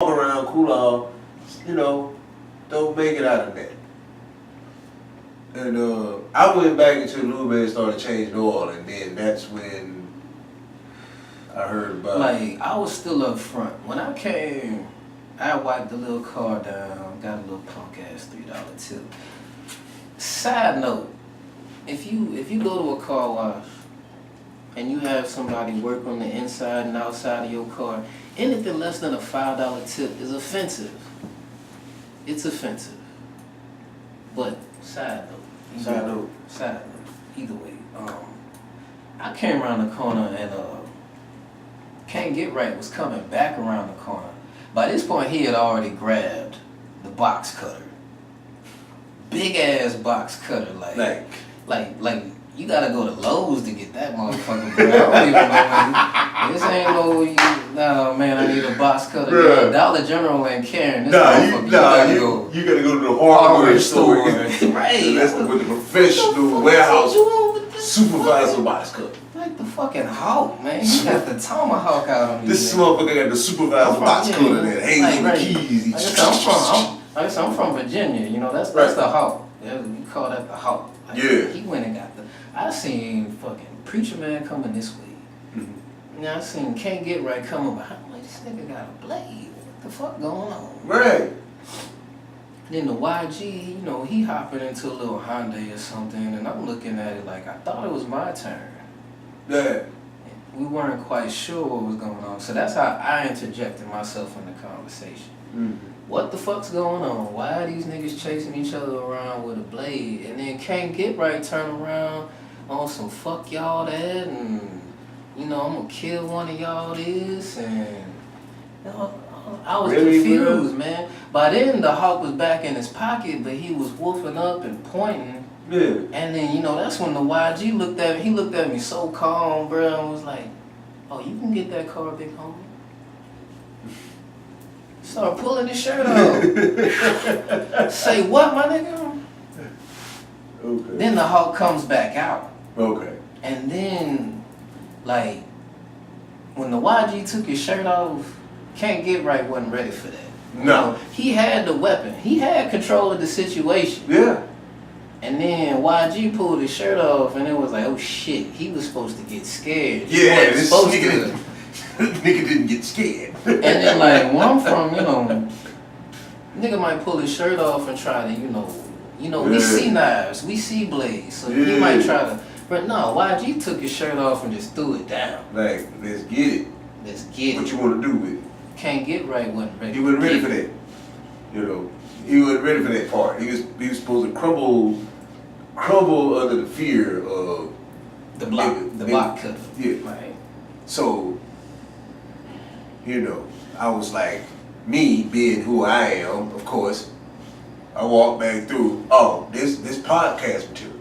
walk around, cool off, don't make it out of that. And I went back into the lube and started changing oil, and then that's when I heard about. Like, I was still up front. When I came, I wiped the little car down, got a little punk ass $3 tip. Side note, if you go to a car wash and you have somebody work on the inside and outside of your car, anything less than a $5 tip is offensive. It's offensive. But side note. Either way, I came around the corner and Can't Get Right was coming back around the corner. By this point, he had already grabbed the box cutter. Big ass box cutter, like you gotta go to Lowe's to get that motherfucker, bro. I don't even know. This ain't no, man, I need a box cutter. Bruh. Dollar General ain't carrying this motherfucker. You gotta go to the hardware store. Right. That's with the professional warehouse supervisor box cutter. Like the fucking Hawk, man. You got the tomahawk out on me. This motherfucker got the supervisor box cutter that hangs on the keys. Like I said, I'm from Virginia. That's the Hawk. Yeah, we call that the Hawk. Like, yeah. He went and got I seen fucking Preacher Man coming this way. Mm-hmm. Now I seen Can't Get Right coming behind. I'm like, this nigga got a blade. What the fuck going on? Right. Then the YG, he hopping into a little Hyundai or something, and I'm looking at it like I thought it was my turn. Yeah. We weren't quite sure what was going on, so that's how I interjected myself in the conversation. Mm-hmm. What the fuck's going on? Why are these niggas chasing each other around with a blade? And then Can't Get Right turn around on some fuck y'all that, and I'm gonna kill one of y'all this, and I was really confused, man. By then the Hawk was back in his pocket, but he was woofing up and pointing. Yeah. And then that's when the YG looked at me. He looked at me so calm, bro, and was like, "Oh, you can get that car, big homie." Start pulling his shirt off. Say what, my nigga? Okay. Then the Hawk comes back out. Okay. And then, like, when the YG took his shirt off, Can't Get Right wasn't ready for that. No. He had the weapon. He had control of the situation. Yeah. And then YG pulled his shirt off, and it was like, oh shit, he was supposed to get scared. Yeah, this nigga didn't get scared. And then, like, where I'm from, nigga might pull his shirt off and try to, we see knives, we see blades, so he might try to. But no, YG took his shirt off and just threw it down. Like, let's get it. Let's get it. What you want to do with it? Can't Get Right wasn't ready. He wasn't ready for that. He wasn't ready for that part. He was supposed to crumble under the fear of the block cutter. Yeah. Right. So, I was like, me being who I am, of course, I walked back through, this podcast material.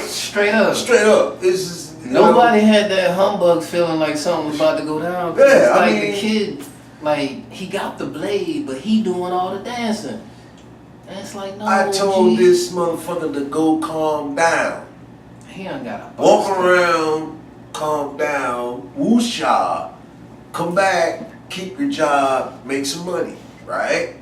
Straight up. Straight up. This is nobody had that humbug feeling like something was about to go down. Yeah, I mean, the kid, like, he got the blade, but he doing all the dancing. And it's like, no, I told this motherfucker to go calm down. He done got a walk around, calm down, woosha, come back, keep your job, make some money, right?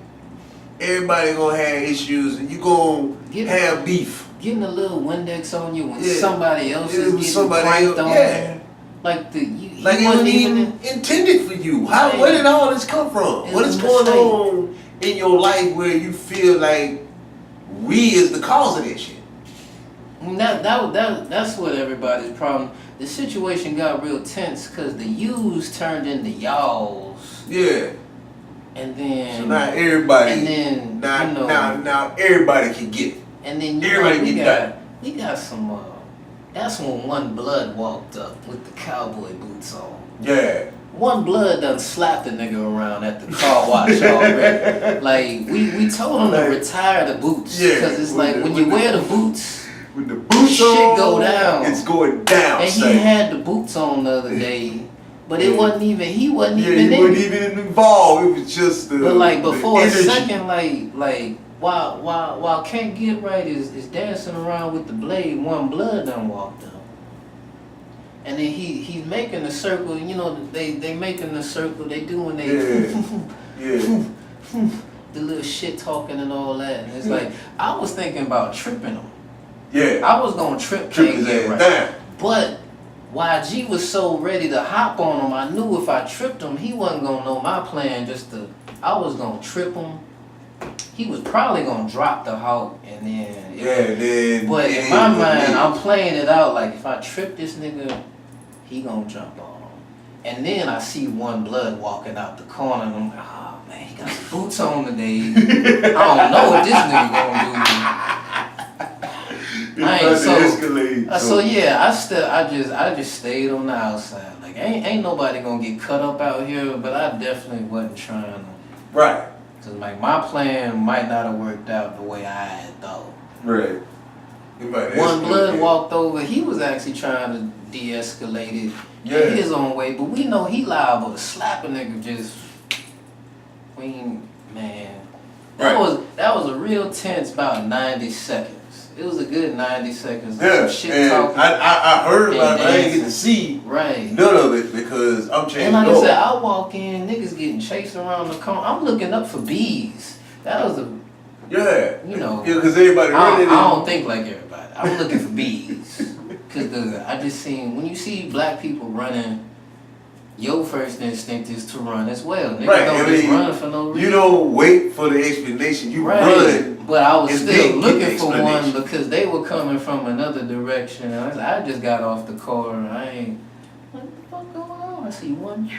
Everybody gonna have issues, and you gonna have beef. Getting a little Windex on you when somebody else is getting pranked on. Yeah. Like he wasn't even intended for you. Where did all this come from? What is going on in your life where you feel like we is the cause of this shit? That's what everybody's problem. The situation got real tense because the yous turned into y'alls. Yeah. And then so now everybody. And then now everybody can get it. And then we got some. That's when One Blood walked up with the cowboy boots on. Yeah. One Blood done slapped the nigga around at the car wash already. Like, we told him to retire the boots. Because it's like, when you wear the boots, with the boots shit on, go down. It's going down. And he had the boots on the other day. But it wasn't even, he wasn't even involved. It was just the But like, before a energy. second, like, while Can't Get Right is dancing around with the blade, One Blood done walked up. And then he's making the circle, they making the circle, they doing they Yeah. The little shit talking and all that. And it's like, I was thinking about tripping him. Yeah. I was gonna trip his get ass right. down. But YG was so ready to hop on him, I knew if I tripped him, he wasn't gonna know my plan. I was gonna trip him. He was probably gonna drop the Hawk and then. Then. But in my mind, I'm playing it out like if I trip this nigga, he gonna jump on him. And then I see One Blood walking out the corner and I'm like, oh man, he got his boots on today. I don't know what this nigga gonna do. So yeah, I just stayed on the outside. Like ain't nobody gonna get cut up out here, but I definitely wasn't trying to. Right. Cause like my plan might not have worked out the way I had thought. Right. One Blood walked over. He was actually trying to de-escalate it in his own way, but we know he liable to slap a nigga just. Man, that was a real tense about 90 seconds. It was a good 90 seconds. Yeah, some shit and talking. I heard about it, but I didn't get to see none of it because I'm changing. And like I said, I walk in, niggas getting chased around the corner. I'm looking up for bees. That was because everybody running. I don't think like everybody. I'm looking for bees because I just seen when you see black people running. Your first instinct is to run as well. Niggas don't just run for no reason. You don't wait for the explanation. You run. But I was still looking for one because they were coming from another direction. I just got off the car and I ain't. What the fuck going on? I see one.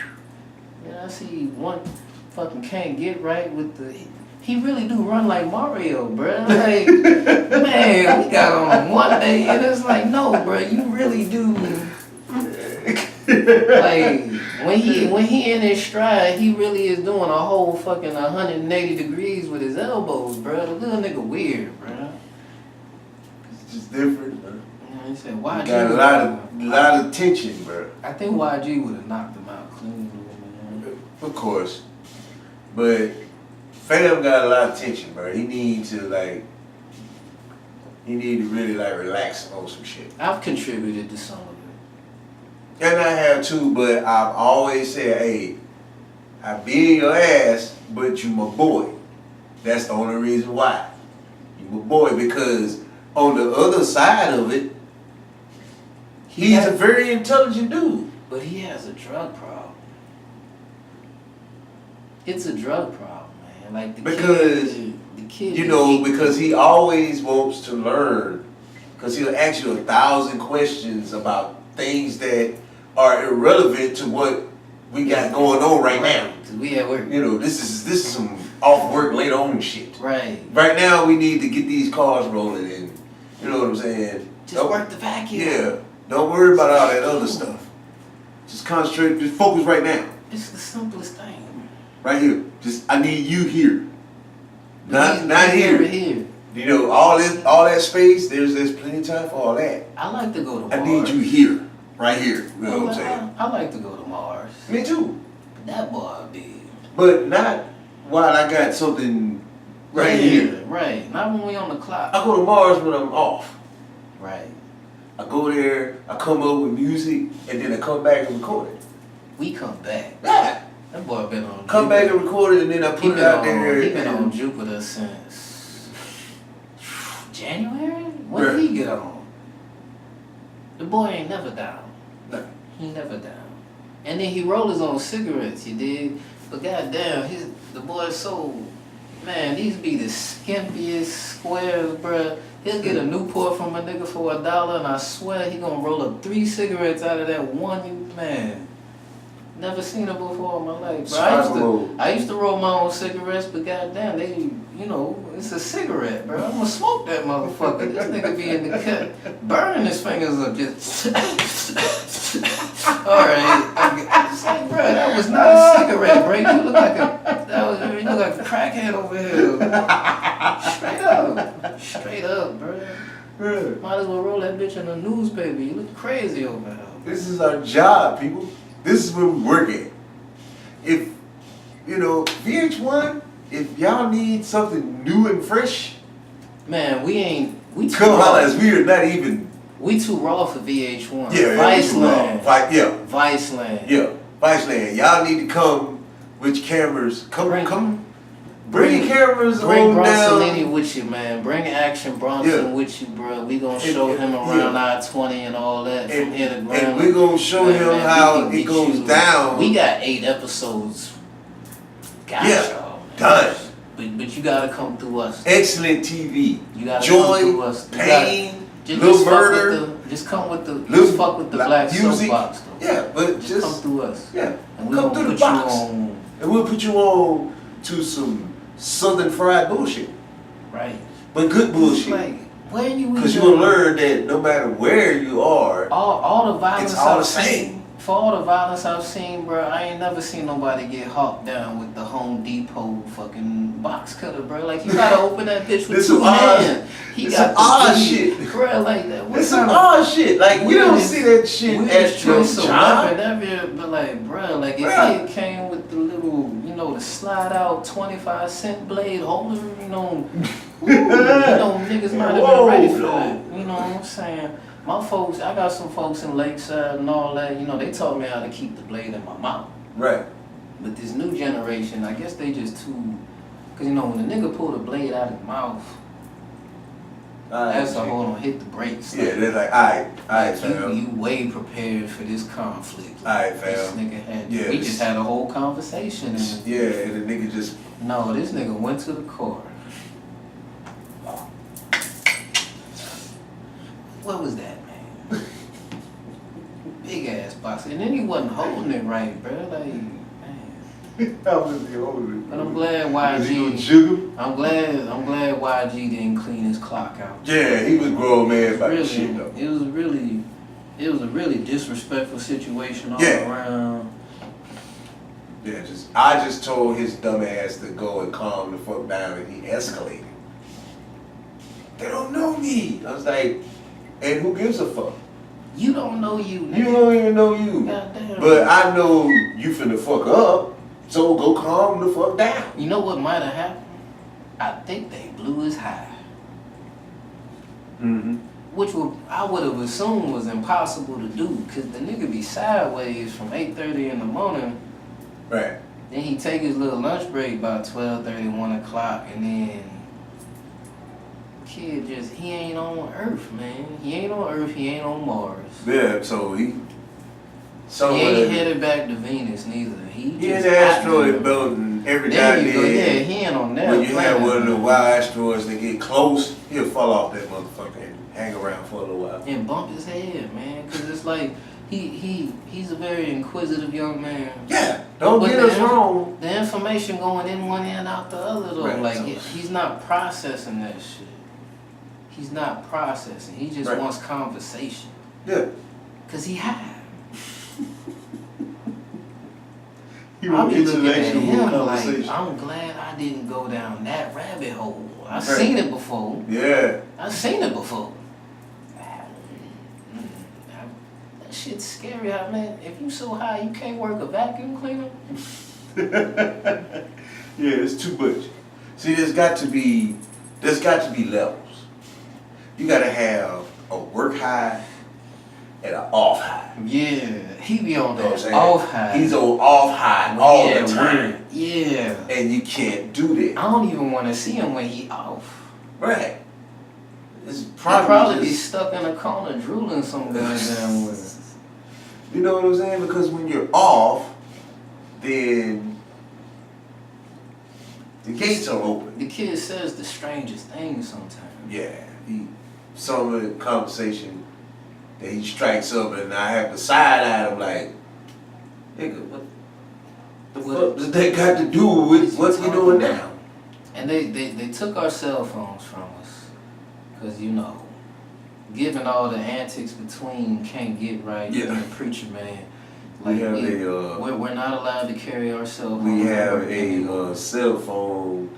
Yeah, I see one fucking can't get right with the. He really do run like Mario, bruh. Like, man, we got on one day and it's like, no, bruh, you really do. Like when he in his stride, he really is doing a whole fucking 180 degrees with his elbows, bro. The little nigga weird, bro. It's just different, bro. He said YG got a lot of tension, bro. I think YG would have knocked him out clean, man. Of course, but fam got a lot of tension, bro. He need to really relax on some shit. I've contributed to some of it. And I have too, but I've always said, hey, I be in your ass, but you my boy. That's the only reason why. You my boy, because on the other side of it, he's a very intelligent dude. But he has a drug problem. It's a drug problem, man. Like the kid. Because he always wants to learn. Because he'll ask you 1,000 questions about things that are irrelevant to what we got going on right now. We at work. This is some off work later on shit. Right. Right now we need to get these cars rolling and you know what I'm saying? Just work the vacuum. Yeah. Don't worry about all that other stuff. Just concentrate, just focus right now. It's the simplest thing. Right here. I need you here. Not here. All that space, there's plenty of time for all that. I like to go to Mars. I need you here. Right here. You know what I'm saying? I like to go to Mars. Me too. That boy big. But not while I got something here. Right. Not when we on the clock. I go to Mars when I'm off. Right. I go there, I come up with music, and then I come back and record it. We come back. Yeah. That boy been on Come back and record it, and then I put it out there. He been on Jupiter since January? When did he get on? The boy ain't never down. No. He never down. And then he roll his own cigarettes, you dig? But goddamn, the boy's so, man, these be the skimpiest squares, bruh. He'll get a Newport from a nigga for $1, and I swear he gonna roll up 3 cigarettes out of that one, man. Never seen it before in my life, bro. I used to roll my own cigarettes, but goddamn, it's a cigarette, bro. I'm gonna smoke that motherfucker. This nigga be in the cut, burning his fingers up, just. All right, it's like, bro, that was not a cigarette, bro. You look like a crackhead over here. Straight up, bro. Might as well roll that bitch in the newspaper. You look crazy over here. This is our job, people. This is where we work at. If, VH1, if y'all need something new and fresh, man, we come holla us. We are not even. We too raw for VH1. Yeah, Viceland. Viceland. Viceland. Yeah, Viceland. Y'all need to come Which cameras? Bring Bring cameras Bring on down. Bronsolini with you, man. Bring Action Bronson with you, bro. We gonna show him around I-20 and all that from here to Grambling. And we gonna show him how it goes down. We got 8 episodes. Y'all. Done. But you gotta come through us. Excellent TV. You gotta Joy, come through us. pain, just little murder. Just come with the. Just fuck with the black music. soapbox though. Yeah, but just come through us. Yeah, and we come through the box. And we'll put you on to some Southern fried bullshit. Right. But good bullshit. Like, where you? Because you're gonna learn that no matter where you are, all the violence it's all the I've same. seen. For all the violence I've seen, bro, I ain't never seen nobody get hawked down with the Home Depot fucking box cutter, bro. Like, you gotta open that bitch with 2 hands. He got some odd shit, bro. Like that. It's some odd shit. Like you don't see that shit at your job. But like, bro, like if it came with the little, the slide out 25-cent blade holder, niggas might have been ready for that. You know what I'm saying? My folks, I got some folks in Lakeside and all that, they taught me how to keep the blade in my mouth. Right. But this new generation, I guess they just too, because when the nigga pull the blade out of his mouth, that's a hold on, hit the brakes. Yeah, they're like, all right, fam. You way prepared for this conflict. All right, fam. This nigga had, yeah, we just had a whole conversation. And the nigga just. No, this nigga went to the car. What was that, man? Big ass box. And then he wasn't holding it right, bro. Like, man. How was he holding it? But I'm glad YG. I'm glad YG didn't clean his clock out. Yeah, he was grown man about shit though. It was a really disrespectful situation all around. Yeah, I just told his dumb ass to go and calm the fuck down, and he escalated. They don't know me. I was like, and who gives a fuck? You don't know you, nigga. You don't even know you. Goddamn. But I know you finna fuck up, so go calm the fuck down. You know what might have happened? I think they blew his high. Mm-hmm. Which I would have assumed was impossible to do, because the nigga be sideways from 8:30 in the morning. Right. Then he take his little lunch break by 12:30, 1 o'clock, and then kid he ain't on Earth, man. He ain't on Earth, he ain't on Mars. Yeah, so he ain't headed back to Venus neither. He in the asteroid building every goddamn. Yeah, he ain't on that. When you have one of the wild asteroids that get close, he'll fall off that motherfucker and hang around for a little while. And bump his head, man, because it's like he's a very inquisitive young man. Yeah, don't get us wrong. The information going in one ear and out the other though. Right, like he's not processing that shit. He's not processing. He just wants conversation. Yeah. Cause he high. I'll be looking at him like, I'm glad I didn't go down that rabbit hole. I've seen it before. Yeah. I've seen it before. That shit's scary, man. If you so high, you can't work a vacuum cleaner. Yeah, it's too much. See, there's got to be levels. You gotta have a work high and an off high. Yeah, he be on that off high. He's on off high all the time. Yeah. And you can't do that. I don't even want to see him when he off. Right. It's probably be stuck in a corner drooling some goddamn way. You know what I'm saying? Because when you're off, then the gates are open. The kid says the strangest things sometimes. Yeah. Some of the conversation that he strikes up, and I have to side eye him like, nigga, what the fuck does that got to do with what we doing now? And they took our cell phones from us, because given all the antics between can't get right and the preacher man, like we're not allowed to carry our cell phones. We have a cell phone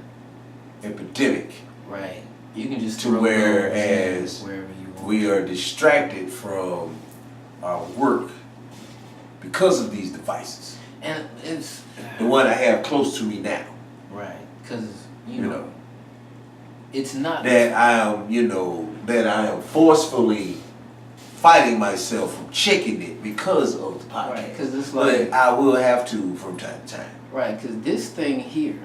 epidemic. Right. You can just to whereas wherever you want. We are distracted from our work because of these devices. And it's the one I have close to me now. Right. Because you know it's not that I am forcefully fighting myself from checking it because of the podcast. Right, because it's like... But I will have to from time to time. Right, because this thing here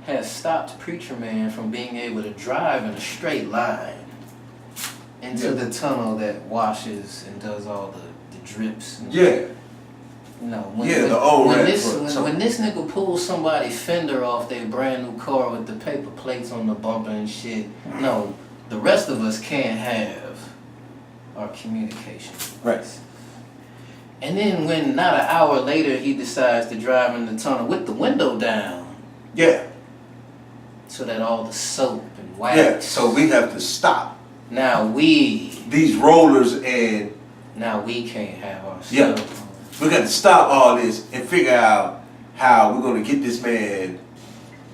has stopped Preacher Man from being able to drive in a straight line into the tunnel that washes and does all the drips. And, Yeah. You know, When this nigga pulls somebody's fender off their brand new car with the paper plates on the bumper and shit, no, the rest of us can't have our communication. Right. And then when not an hour later he decides to drive in the tunnel with the window down. Yeah. So that all the soap and wax. Yeah, so we have to stop. Now these rollers and... Now we can't have our Yeah. stuff. We got to stop all this and figure out how we're going to get this man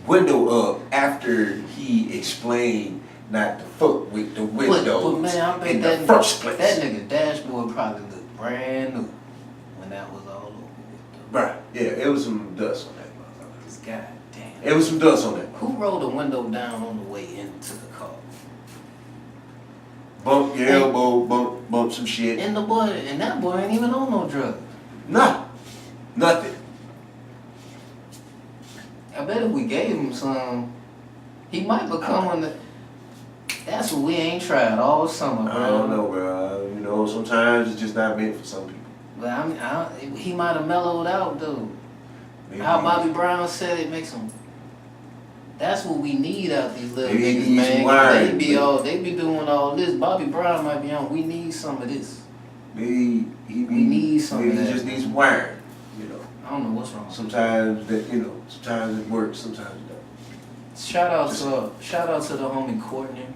window up after he explained not to fuck with the windows but man, I bet in that the first place. That nigga dashboard probably looked brand new when that was all over with. Right. Yeah, it was some dust on that motherfucker. This god damn. It was some dust on that. Who rolled the window down on the way into the car? Bump your elbow, bump some shit. And that boy ain't even on no drugs. Nah. Nothing. I bet if we gave him some, he might become one that... That's what we ain't tried all summer, bro. I don't know, bro. You know, sometimes it's just not meant for some people. But I mean, he might have mellowed out, though. Maybe How Bobby Brown said it makes him... That's what we need out these little niggas, man. They be doing all this. Bobby Brown might be on. We need some of this. We need some of that. He just needs wiring, you know. I don't know what's wrong. Sometimes sometimes it works, sometimes it don't. Shout out to the homie Courtney.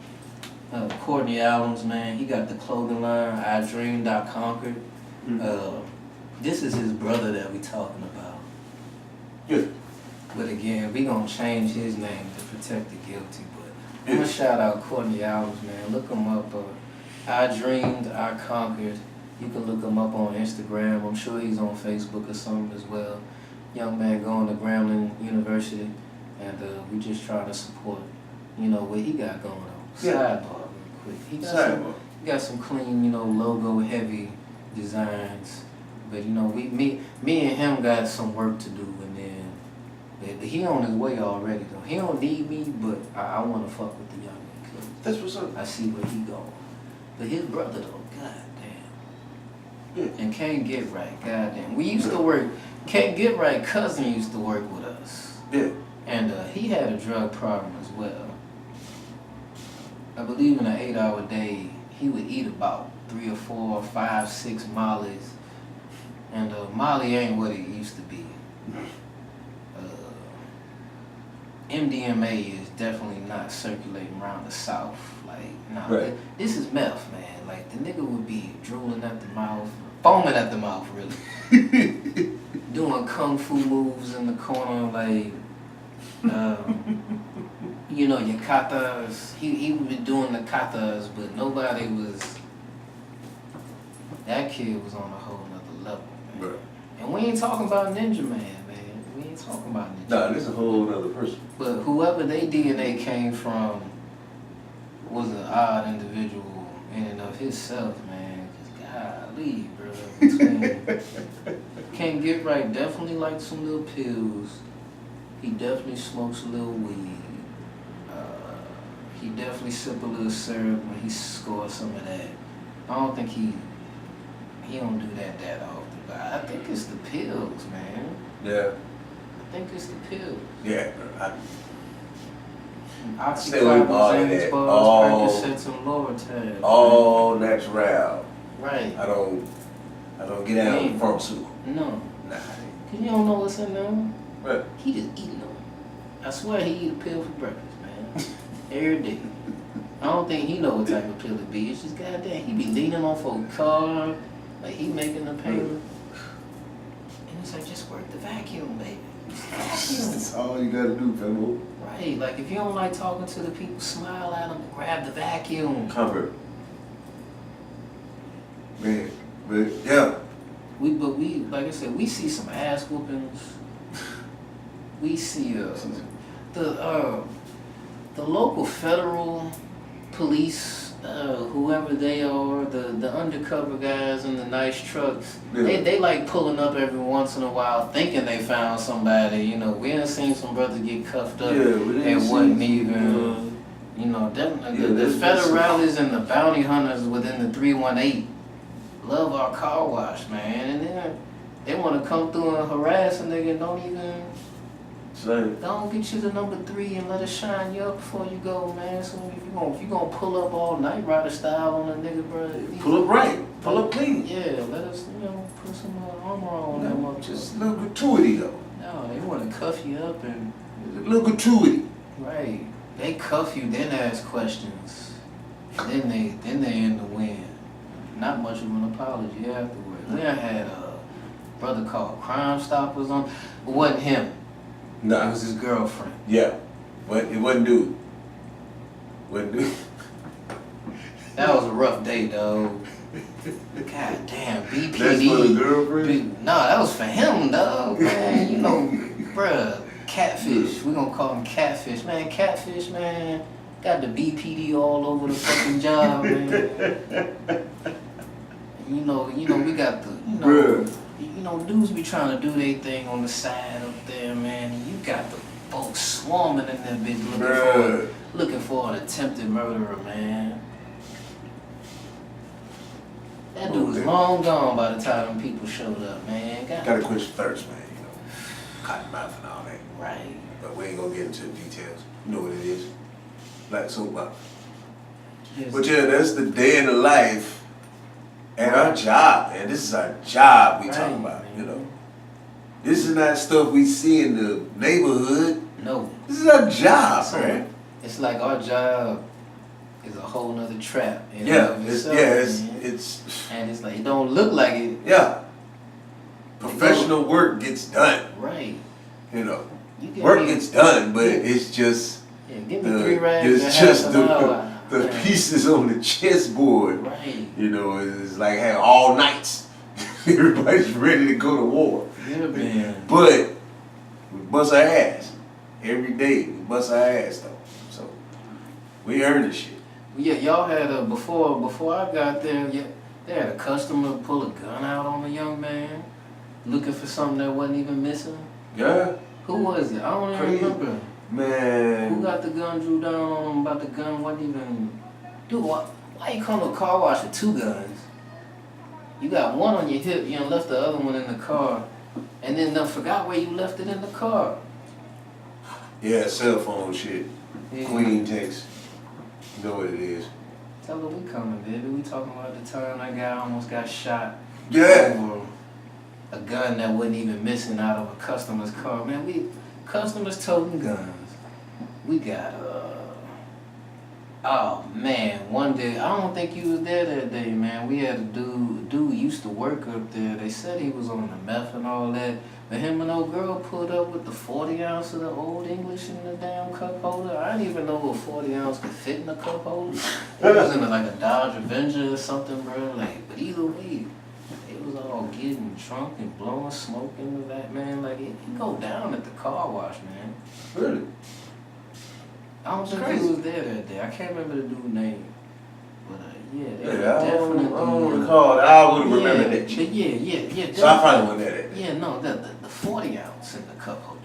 Courtney Adams, man. He got the clothing line, I Dreamed, I Conquered. Mm-hmm. This is his brother that we talking about. Yeah. But again, we gonna change his name to protect the guilty. But I'm gonna shout out Courtney Adams, man. Look him up. I Dreamed, I Conquered. You can look him up on Instagram. I'm sure he's on Facebook or something as well. Young man going to Grambling University, and we just trying to support, you know, what he got going on. Yeah. Sidebar, real quick. He got some clean, you know, logo heavy designs. But you know, me and him got some work to do, and then he on his way already though. He don't need me, but I want to fuck with the young man. That's what's up. I see where he going. But his brother though, goddamn. Yeah. And Can't Get Right, goddamn. We used to work. Can't Get Right cousin used to work with us. Yeah. And he had a drug problem as well. I believe in an 8-hour day, he would eat about 3 or 4 or 5, 6 mollies. And Molly ain't what it used to be. MDMA is definitely not circulating around the South. Like, nah, right. This is meth, man. Like, the nigga would be drooling at the mouth, foaming at the mouth, really. Doing kung fu moves in the corner, like, you know, your katas. He would be doing the katas, but nobody was... That kid was on a whole nother level, man. Right. And we ain't talking about Ninja Man, man. We ain't talking about Ninja Man. Nah, this is a whole other person. But whoever they DNA came from was an odd individual in and of himself, man. Just golly, bro. Between Can't Get Right, definitely like some little pills. He definitely smokes a little weed. He definitely sip a little syrup when he scores some of that. I don't think he don't do that often, but I think it's the pills, man. Yeah. I think it's the pills. Yeah. Oxycontin, Xanax bars, Percocets, and Loratab. All natural. Right. I don't get out of pharmaceutical. No. Nah. Cause you don't know what's in them. Right. He just eating them. I swear he eat a pill for breakfast, man. Every day. I don't think he know what type of pill it be. It's just goddamn. He be leaning on for a car, like he making the payment. And it's like, just work the vacuum, baby. That's all you gotta do, famo. Right. Like if you don't like talking to the people, smile at them, grab the vacuum. Comfort. Man, but yeah. We like I said, we see some ass whoopings. We see the local federal police whoever they are, the undercover guys in the nice trucks, Yeah. they like pulling up every once in a while thinking they found somebody. You know, we done seen some brothers get cuffed up and wasn't even. You know, the federales and the bounty hunters within the 318 love our car wash, man. And then they want to come through and harass a nigga and don't even. Don't get you to number 3 and let us shine you up before you go, man. So if you gonna pull up all night rider style on a nigga, bro. Pull up right, pull up clean. Yeah, let us, put some armor on them up. Just a little gratuity though. No, they want to cuff you up and. A little gratuity. Right. They cuff you, then ask questions. Then they end the win. Not much of an apology afterwards. We had a brother called Crime Stoppers on. It wasn't him. Nah. It was his girlfriend. Yeah. But it wasn't dude. Wasn't dude. That was a rough day, dog. God damn, BPD. That's for the girlfriend? No, that was for him, dog. Man, you know, bruh. Catfish. We gonna call him Catfish. Man, Catfish, man. Got the BPD all over the fucking job, man. You know, we got the, dudes be trying to do their thing on the side up there, man. And you got the folks swarming in that bitch looking for an attempted murderer, man. That dude was long gone by the time them people showed up, man. Gotta quench your thirst, man. You know, cotton mouth and all that. Right. But we ain't gonna get into the details. You know what it is. Black soap opera. Yes. But yeah, that's the day in the life at our job, man. This is our job we talking about, man. you know. This is not stuff we see in the neighborhood. No. This is our job, man. It's like our job is a whole nother trap. It's and it's like it don't look like it. Yeah. Professional work gets done. Right. You know. Work gets done, but it's just give me 3 rags. It's just the pieces on the chessboard. Right. You know, it's like having all nights. Everybody's ready to go to war. Yeah, man. But we bust our ass. Every day we bust our ass though. So we earn this shit. Yeah, y'all had a before I got there, they had a customer pull a gun out on a young man looking for something that wasn't even missing. Yeah. Who was it? I don't even remember. Man. Who got the gun drew down on him about the gun wasn't even... Dude, why you come to a car wash with 2 guns? You got one on your hip, you done left the other one in the car, and then done forgot where you left it in the car. Yeah, cell phone shit. Yeah. Queen text. You know what it is. Tell her we coming, baby. We talking about the time that guy almost got shot. Yeah. Over a gun that wasn't even missing out of a customer's car. Man, customers toting guns. We got oh man, one day, I don't think you was there that day, man. We had a dude used to work up there. They said he was on the meth and all that. But him and old girl pulled up with the 40 ounce of the Old English in the damn cup holder. I didn't even know a 40 ounce could fit in a cup holder. It was in like a Dodge Avenger or something, bro. But either way, it was all getting drunk and blowing smoke into that, man. Like, it go down at the car wash, man. Really? I don't think he was there that day. I can't remember the dude's name. But I don't recall. I would have remembered that shit. Yeah. So I probably wasn't there that day. Yeah, no, the 40 ounce in the cup holder.